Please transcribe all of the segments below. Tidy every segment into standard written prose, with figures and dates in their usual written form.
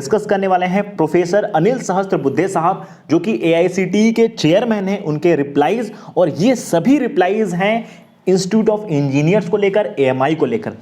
Discuss करने वाले हैं प्रोफेसर अनिल सहस्त्रबुद्धे साहब, जो कि एआईसीटीई के चेयरमैन हैं, उनके रिप्लाईज। और ये सभी रिप्लाईज हैं इंस्टीट्यूट ऑफ इंजीनियर्स को लेकर, एएमआई को लेकर,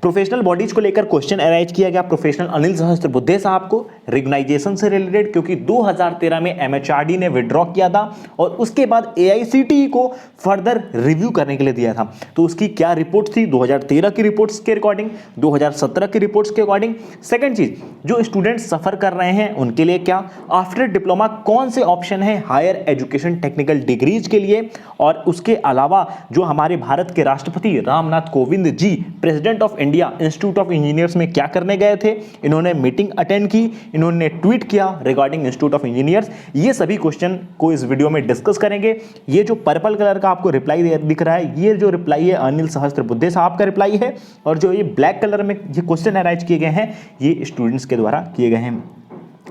प्रोफेशनल बॉडीज को लेकर क्वेश्चन अराइज किया गया प्रोफेसर अनिल सहस्त्रबुद्धे साहब को रिकग्नाइजेशन से रिलेटेड, क्योंकि 2013 में एमएचआरडी ने विड्रॉ किया था और उसके बाद एआईसीटीई को फर्दर रिव्यू करने के लिए दिया था। तो उसकी क्या रिपोर्ट थी 2013 की रिपोर्ट्स के अकॉर्डिंग, 2017 की रिपोर्ट्स के अकॉर्डिंग। सेकंड चीज, जो स्टूडेंट सफर कर रहे हैं उनके लिए क्या, आफ्टर डिप्लोमा कौन से ऑप्शन है हायर एजुकेशन टेक्निकल डिग्रीज के लिए। और उसके अलावा जो हमारे भारत के राष्ट्रपति Ramnath Kovind ji president of India Institute of Engineers में क्या करने गए थे, इन्होंने मीटिंग अटेंड की, इन्होंने ट्वीट किया रिगार्डिंग इंस्टीट्यूट ऑफ इंजीनियर्स। ये सभी क्वेश्चन को इस वीडियो में डिस्कस करेंगे। ये जो पर्पल कलर का आपको रिप्लाई दिख रहा है, ये जो रिप्लाई है अनिल सहस्त्रबुद्धे साहब का रिप्लाई है, और जो ये ब्लैक कलर में ये क्वेश्चन अराइज किए गए हैं ये स्टूडेंट्स के द्वारा किए गए हैं।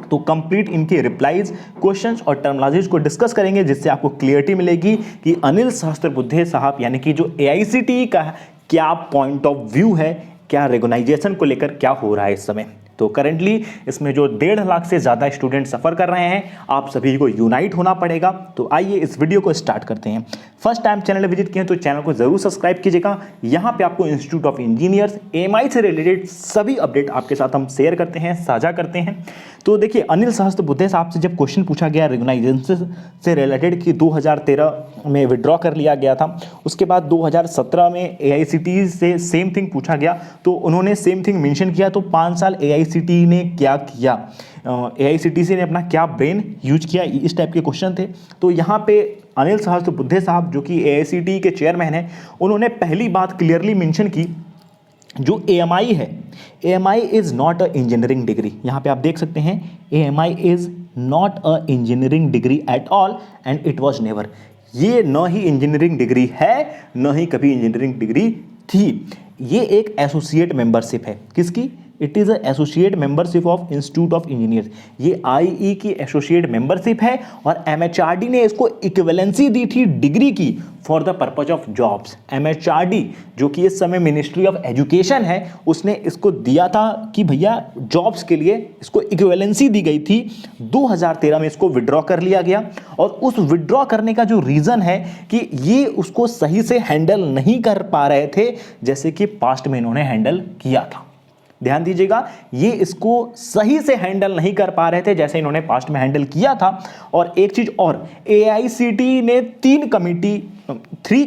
तो कंप्लीट इनके रिप्लाईज, क्वेश्चंस और टर्मिनोलॉजीज को डिस्कस करेंगे, जिससे आपको क्लियरिटी मिलेगी कि अनिल सहस्त्रबुद्धे साहब यानी कि जो एआईसीटीई का क्या पॉइंट ऑफ व्यू है, क्या रिकॉग्नाइजेशन को लेकर क्या हो रहा है इस समय। तो करेंटली इसमें जो 1.5 लाख से ज़्यादा स्टूडेंट सफ़र कर रहे हैं, आप सभी को यूनाइट होना पड़ेगा। तो आइए इस वीडियो को स्टार्ट करते हैं। फर्स्ट टाइम चैनल विजिट किए तो चैनल को जरूर सब्सक्राइब कीजिएगा। यहाँ पे आपको इंस्टीट्यूट ऑफ इंजीनियर्स एएमआई से रिलेटेड सभी अपडेट आपके साथ हम शेयर करते हैं, साझा करते हैं। तो देखिए, अनिल सहस्त्रबुद्धे साहब से जब क्वेश्चन पूछा गया रिकॉग्नाइजेशन से रिलेटेड कि 2013 में विड्रॉ कर लिया गया था, उसके बाद 2017 में एआईसीटीई से सेम थिंग पूछा गया, तो उन्होंने सेम थिंग मेंशन किया। तो 5 साल एआईसीटीई ने क्या किया, एआईसीटीई ने अपना क्या ब्रेन यूज किया, इस टाइप के क्वेश्चन थे। तो यहाँ पे अनिल सहस्त्रबुद्धे साहब जो कि एआईसीटीई के चेयरमैन हैं, उन्होंने पहली बात क्लियरली मेंशन की, जो एएमआई है, AMI is not a engineering degree. यहाँ पे आप देख सकते हैं AMI is not a engineering degree at all and it was never. ये न ही इंजीनियरिंग डिग्री है, न ही कभी इंजीनियरिंग डिग्री थी। ये एक एसोसिएट मेंबरशिप है। किसकी? It is associate membership of institute of engineers. ये आईई की एसोसिएट मेंबरशिप है और एमएचआरडी ने इसको इक्विवेलेंसी दी थी डिग्री की for the purpose of jobs. MHRD जो कि इस समय मिनिस्ट्री ऑफ एजुकेशन है, उसने इसको दिया था कि भैया जॉब्स के लिए इसको इक्विवेलेंसी दी गई थी। 2013 में इसको विड्रॉ कर लिया गया और उस विड्रॉ करने का जो रीज़न है कि ये उसको सही से हैंडल नहीं कर पा रहे थे, जैसे कि पास्ट में इन्होंने हैंडल किया था। ध्यान दीजिएगा, ये इसको सही से हैंडल नहीं कर पा रहे थे जैसे इन्होंने पास्ट में हैंडल किया था। और एक चीज और, एआईसीटीई ने 3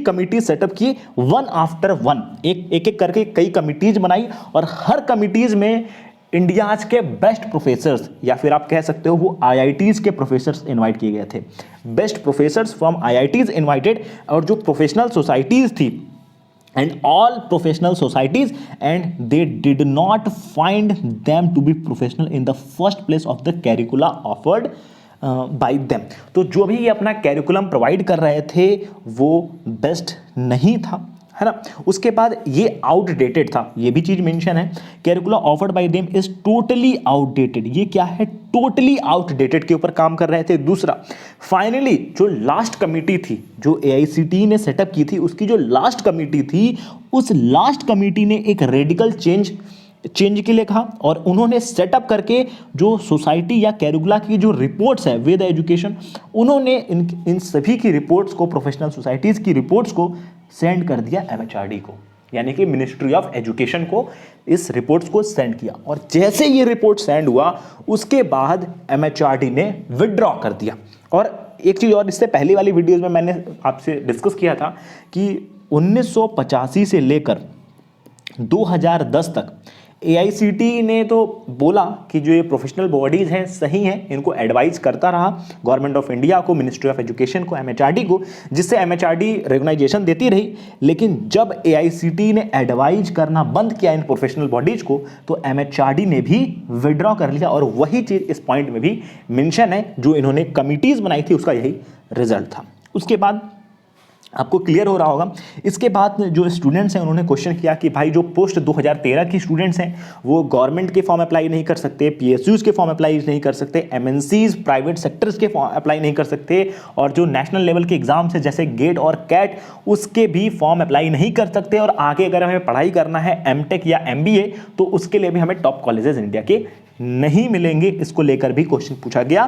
कमिटी सेटअप की, वन आफ्टर वन, एक करके कई कमिटीज बनाई और हर कमिटीज में इंडियाज के बेस्ट प्रोफेसर्स, या फिर आप कह सकते हो वो आईआईटीज के प्रोफेसर्स इनवाइट किए गए थे। Best professors from IITs invited, और जो प्रोफेशनल सोसाइटीज थी and all professional societies, and they did not find them to be professional in the first place of the curricula offered by them। तो जो भी ये अपना कैरिकुलम प्रोवाइड कर रहे थे वो बेस्ट नहीं था, है ना। उसके बाद ये आउटडेटेड था, ये भी चीज मेंशन है, curriculum offered by them is totally outdated. ये क्या है? टोटली आउटडेटेड के ऊपर काम कर रहे थे। दूसरा, फाइनली जो लास्ट कमिटी थी जो एआईसीटीई ने सेटअप की थी, उसकी जो लास्ट कमिटी थी, उस लास्ट कमिटी ने एक रेडिकल चेंज के लिए कहा और उन्होंने सेटअप करके जो सोसाइटी या कैरिकुला की जो रिपोर्ट्स है विद एजुकेशन, उन्होंने इन सभी की रिपोर्ट्स को, प्रोफेशनल सोसाइटीज़ की रिपोर्ट्स को सेंड कर दिया एमएचआरडी को, यानी कि मिनिस्ट्री ऑफ एजुकेशन को इस रिपोर्ट्स को सेंड किया। और जैसे ये रिपोर्ट सेंड हुआ उसके बाद एमएचआरडी ने विड्रॉ कर दिया। और एक चीज़ और, इससे पहली वाली वीडियोज़ में मैंने आपसे डिस्कस किया था कि 1985 से लेकर 2010 तक एआईसीटीई ने तो बोला कि जो ये प्रोफेशनल बॉडीज़ हैं सही हैं, इनको एडवाइस करता रहा गवर्नमेंट ऑफ इंडिया को, मिनिस्ट्री ऑफ एजुकेशन को, एमएचआरडी को, जिससे एमएचआरडी रिकॉग्नाइजेशन देती रही। लेकिन जब एआईसीटीई ने एडवाइज करना बंद किया इन प्रोफेशनल बॉडीज़ को, तो एमएचआरडी ने भी विड्रॉ कर लिया। और वही चीज़ इस पॉइंट में भी मेंशन है, जो इन्होंने कमिटीज़ बनाई थी उसका यही रिजल्ट था। उसके बाद आपको क्लियर हो रहा होगा, इसके बाद जो स्टूडेंट्स हैं उन्होंने क्वेश्चन किया कि भाई जो पोस्ट 2013 की स्टूडेंट्स हैं वो गवर्नमेंट के फॉर्म अप्लाई नहीं कर सकते, पीएसयूज़ के फॉर्म अप्लाई नहीं कर सकते, एमएनसीज़ प्राइवेट सेक्टर्स के फॉर्म अप्लाई नहीं कर सकते, और जो नेशनल लेवल के एग्जाम्स है जैसे गेट और कैट उसके भी फॉर्म अप्लाई नहीं कर सकते। और आगे अगर हमें पढ़ाई करना है एमटेक या एमबीए तो उसके लिए भी हमें टॉप कॉलेजेस इंडिया के नहीं मिलेंगे, इसको लेकर भी क्वेश्चन पूछा गया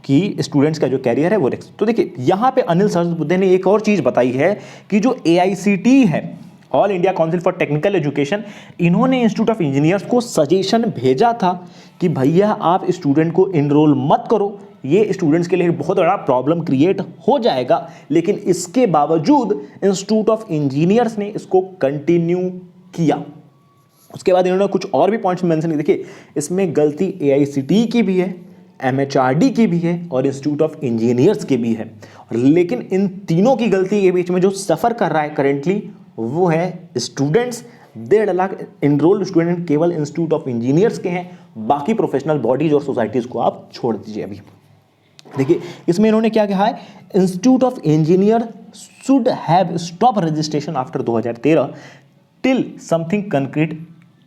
कि स्टूडेंट्स का जो कैरियर है वो रिस्क। तो देखिए यहाँ पे अनिल सहस्त्रबुद्धे ने एक और चीज़ बताई है कि जो AICTE है, all India council for technical education, इन्होंने इंस्टीट्यूट ऑफ इंजीनियर्स को सजेशन भेजा था कि भैया आप स्टूडेंट को इनरोल मत करो, ये स्टूडेंट्स के लिए बहुत बड़ा प्रॉब्लम क्रिएट हो जाएगा। लेकिन इसके बावजूद इंस्टीट्यूट ऑफ इंजीनियर्स ने इसको कंटिन्यू किया। उसके बाद इन्होंने कुछ और भी पॉइंट्स मेंशन किए। देखिए इसमें गलती AICTE की भी है, MHRD की भी है और इंस्टीट्यूट ऑफ इंजीनियर्स की भी है। लेकिन इन तीनों की गलती के बीच में जो सफ़र कर रहा है करेंटली वो है स्टूडेंट्स। 1.5 लाख इनरोल्ड स्टूडेंट केवल इंस्टीट्यूट ऑफ इंजीनियर्स के हैं, बाकी प्रोफेशनल बॉडीज और सोसाइटीज़ को आप छोड़ दीजिए। अभी देखिए इसमें इन्होंने क्या कहा है, institute of engineer should have stop registration after 2013 till something concrete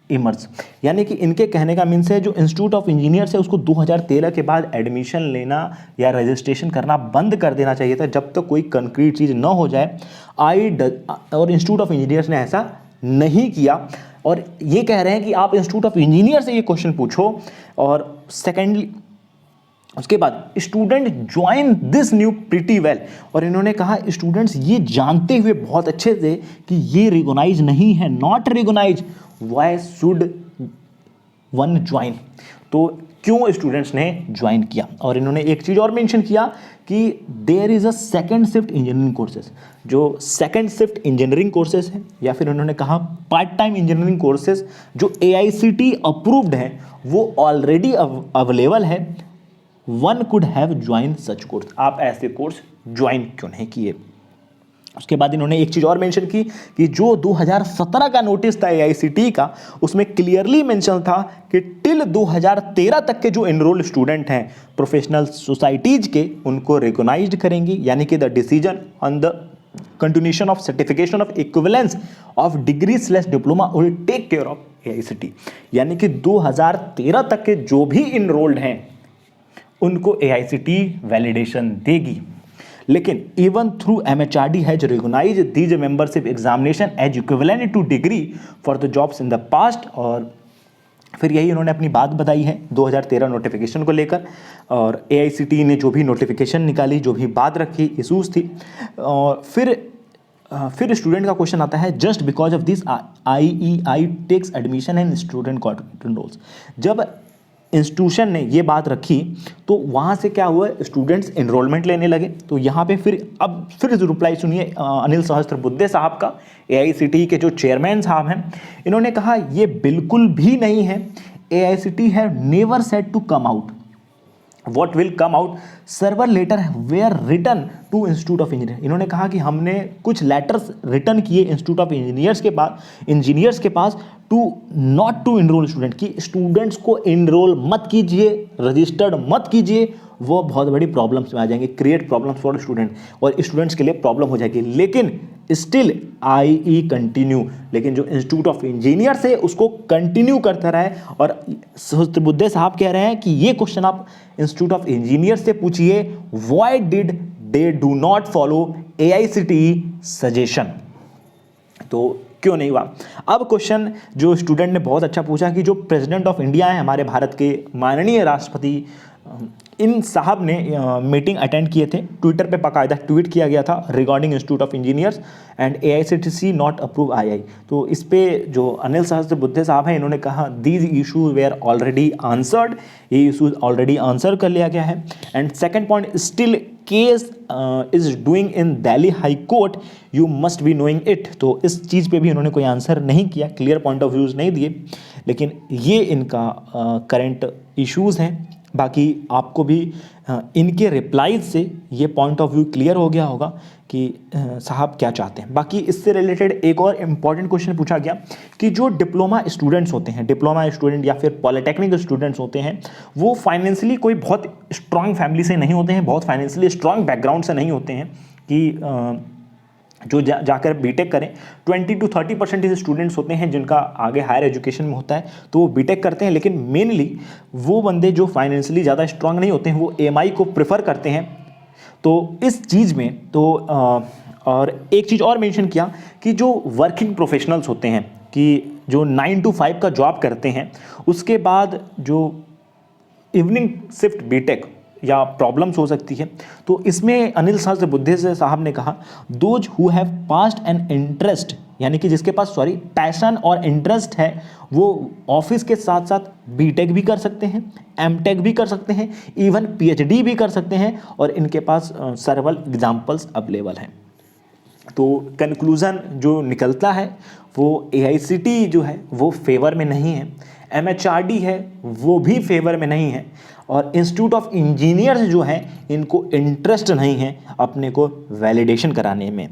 emerge. यानी कि इनके कहने का मीन्स है जो इंस्टीट्यूट ऑफ इंजीनियर्स है उसको 2013 के बाद एडमिशन लेना या रजिस्ट्रेशन करना बंद कर देना चाहिए था, जब तक कोई कंक्रीट चीज़ न हो जाए। और इंस्टीट्यूट ऑफ इंजीनियर्स ने ऐसा नहीं किया और ये कह रहे हैं कि आप इंस्टीट्यूट ऑफ इंजीनियर से ये क्वेश्चन पूछो। और सेकेंडली उसके बाद student join this new pretty well, और इन्होंने कहा स्टूडेंट्स ये जानते हुए बहुत अच्छे से कि ये रिकॉग्नाइज नहीं है, not recognise, why should one join, तो क्यों स्टूडेंट्स ने ज्वाइन किया। और इन्होंने एक चीज़ और मेंशन किया कि there is a second shift engineering courses, जो सेकेंड शिफ्ट इंजीनियरिंग कोर्सेज हैं या फिर उन्होंने कहा पार्ट टाइम इंजीनियरिंग कोर्सेज जो AICTE अप्रूव्ड हैं वो ऑलरेडी अवेलेबल है। One could have join such course, आप ऐसे कोर्स ज्वाइन क्यों नहीं किए। उसके बाद इन्होंने एक चीज़ और मेंशन की कि जो 2017 का नोटिस था AICTE का, उसमें क्लियरली मेंशन था कि टिल 2013 तक के जो एनरोल्ड स्टूडेंट हैं प्रोफेशनल सोसाइटीज़ के, उनको रिकॉग्नाइज्ड करेंगी। यानी कि the decision on the continuation of certification of equivalence of degree diploma will take care of AICTE। यानी कि 2013 तक के जो भी इनरोल्ड हैं उनको AICTE वैलिडेशन देगी। लेकिन even through MHRD has recognise these membership examination as equivalent to degree for the jobs in the past. और फिर यही उन्होंने अपनी बात बताई है 2013 नोटिफिकेशन को लेकर, और AICTE ने जो भी नोटिफिकेशन निकाली, जो भी बात रखी, इशूज़ थी। और फिर स्टूडेंट का क्वेश्चन आता है just because of this IEI takes admission and student rolls. जब इंस्टीट्यूशन ने ये बात रखी तो वहाँ से क्या हुआ, स्टूडेंट्स एनरोलमेंट लेने लगे। तो यहाँ पे फिर रिप्लाई सुनिए अनिल सहस्त्रबुद्धे साहब का, AICTE के जो चेयरमैन साहब हैं। इन्होंने कहा ये बिल्कुल भी नहीं है, AICTE have never said to come out, what will come out server letter where return to institute of engineer. इन्होंने कहा कि हमने कुछ लेटर्स रिटर्न किए इंस्टीट्यूट ऑफ इंजीनियर्स के पास to not to enrol student, कि स्टूडेंट्स को इनरोल मत कीजिए, रजिस्टर्ड मत कीजिए, वो बहुत बड़ी प्रॉब्लम्स में आ जाएंगे, क्रिएट प्रॉब्लम्स फॉर स्टूडेंट, और स्टूडेंट्स के लिए प्रॉब्लम हो जाएगी। लेकिन स्टिल IE कंटिन्यू, लेकिन जो इंस्टीट्यूट ऑफ इंजीनियर्स है उसको कंटिन्यू करता रहा है। और सहस्त्रबुद्धे साहब कह रहे हैं कि ये क्वेश्चन आप इंस्टीट्यूट ऑफ इंजीनियर्स से पूछिए, why did they do not follow AICTE suggestion, तो क्यों नहीं हुआ। अब क्वेश्चन जो स्टूडेंट ने बहुत अच्छा पूछा कि जो प्रेसिडेंट ऑफ इंडिया है हमारे भारत के माननीय राष्ट्रपति, इन साहब ने मीटिंग अटेंड किए थे, ट्विटर पे बाकायदा ट्वीट किया गया था regarding institute of engineers and AICTE not approve II। तो इस पे जो अनिल सहस्त्रबुद्धे साहब हैं इन्होंने कहा these issues were already answered, ये इशूज ऑलरेडी आंसर कर लिया गया है। And second point, still case is doing in Delhi high court, you must be knowing it. तो इस चीज़ पे भी उन्होंने कोई आंसर नहीं किया, क्लियर पॉइंट ऑफ व्यूज़ नहीं दिए, लेकिन ये इनका करंट इश्यूज़ हैं। बाकी आपको भी इनके रिप्लाईज से ये पॉइंट ऑफ व्यू क्लियर हो गया होगा कि साहब क्या चाहते हैं। बाकी इससे रिलेटेड एक और इम्पॉर्टेंट क्वेश्चन पूछा गया कि जो डिप्लोमा स्टूडेंट्स होते हैं, डिप्लोमा स्टूडेंट या फिर पॉलिटेक्निक स्टूडेंट्स होते हैं, वो फाइनेंशियली कोई बहुत स्ट्रांग फैमिली से नहीं होते हैं, बहुत फाइनेंशियली स्ट्रांग बैकग्राउंड से नहीं होते हैं कि जो जाकर बीटेक करें। 20 to 30% स्टूडेंट्स होते हैं जिनका आगे हायर एजुकेशन में होता है तो वो बीटेक करते हैं, लेकिन मेनली वो बंदे जो फाइनेंशियली ज़्यादा स्ट्रांग नहीं होते हैं वो AMI को प्रेफर करते हैं। तो इस चीज़ में तो और एक चीज़ और मेंशन किया कि जो वर्किंग प्रोफेशनल्स होते हैं कि जो 9 to 5 का जॉब करते हैं, उसके बाद जो इवनिंग शिफ्ट बीटेक या प्रॉब्लम्स हो सकती है, तो इसमें अनिल सहस्त्रबुद्धे से साहब ने कहा those who have past an interest, यानी कि जिसके पास पैशन और इंटरेस्ट है, वो ऑफिस के साथ साथ बीटेक भी कर सकते हैं, एमटेक भी कर सकते हैं, इवन पीएचडी भी कर सकते हैं, और इनके पास सर्वल एग्जाम्पल्स अवेलेबल हैं। तो कंक्लूज़न जो निकलता है वो एआईसीटी जो है वो फेवर में नहीं है, एमएचआरडी है वो भी फेवर में नहीं है, और इंस्टीट्यूट ऑफ इंजीनियर्स जो है इनको इंटरेस्ट नहीं है अपने को वैलिडेशन कराने में।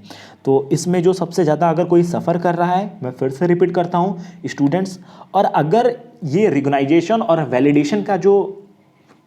तो इसमें जो सबसे ज़्यादा अगर कोई सफ़र कर रहा है, मैं फिर से रिपीट करता हूँ, स्टूडेंट्स। और अगर ये रिकॉग्नाइजेशन और वैलिडेशन का जो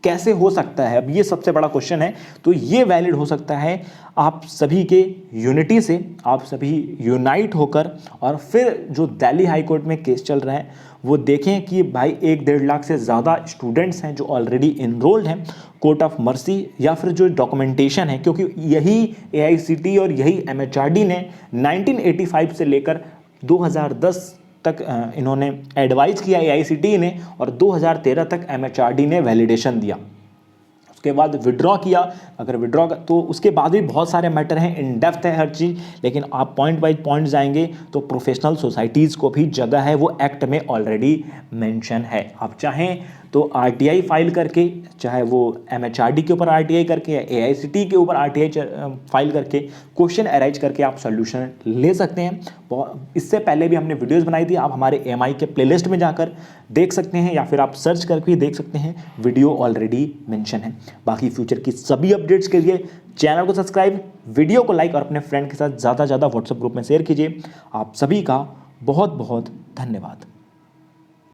कैसे हो सकता है, अब ये सबसे बड़ा क्वेश्चन है, तो ये वैलिड हो सकता है आप सभी के यूनिटी से, आप सभी यूनाइट होकर, और फिर जो दिल्ली हाई कोर्ट में केस चल रहा है वो देखें कि भाई 1-1.5 लाख से ज़्यादा स्टूडेंट्स हैं जो ऑलरेडी इनरोल्ड हैं कोर्ट ऑफ मर्सी, या फिर जो डॉक्यूमेंटेशन है, क्योंकि यही एआईसीटी और यही एमएचआरडी ने 1985 से लेकर 2010 तक इन्होंने एडवाइस किया एआईसीटी ने, और 2013 तक एमएचआरडी ने वैलिडेशन दिया। उसके बाद विड्रॉ किया, अगर विड्रॉ तो उसके बाद भी बहुत सारे मैटर हैं, इन डेप्थ है हर चीज़, लेकिन आप पॉइंट बाय पॉइंट जाएंगे तो प्रोफेशनल सोसाइटीज़ को भी जगह है, वो एक्ट में ऑलरेडी मेंशन है। आप चाहें तो आरटीआई फाइल करके, चाहे वो एमएचआरडी के ऊपर आरटीआई करके या एआईसीटी के ऊपर आरटीआई फाइल करके, क्वेश्चन अराइज करके आप सोल्यूशन ले सकते हैं। इससे पहले भी हमने वीडियोस बनाई थी, आप हमारे एएमआई के प्लेलिस्ट में जाकर देख सकते हैं, या फिर आप सर्च करके देख सकते हैं, वीडियो ऑलरेडी मेंशन है। बाकी फ्यूचर की सभी अपडेट्स के लिए चैनल को सब्सक्राइब, वीडियो को लाइक और अपने फ्रेंड के साथ ज़्यादा से ज़्यादा व्हाट्सएप ग्रुप में शेयर कीजिए। आप सभी का बहुत बहुत धन्यवाद।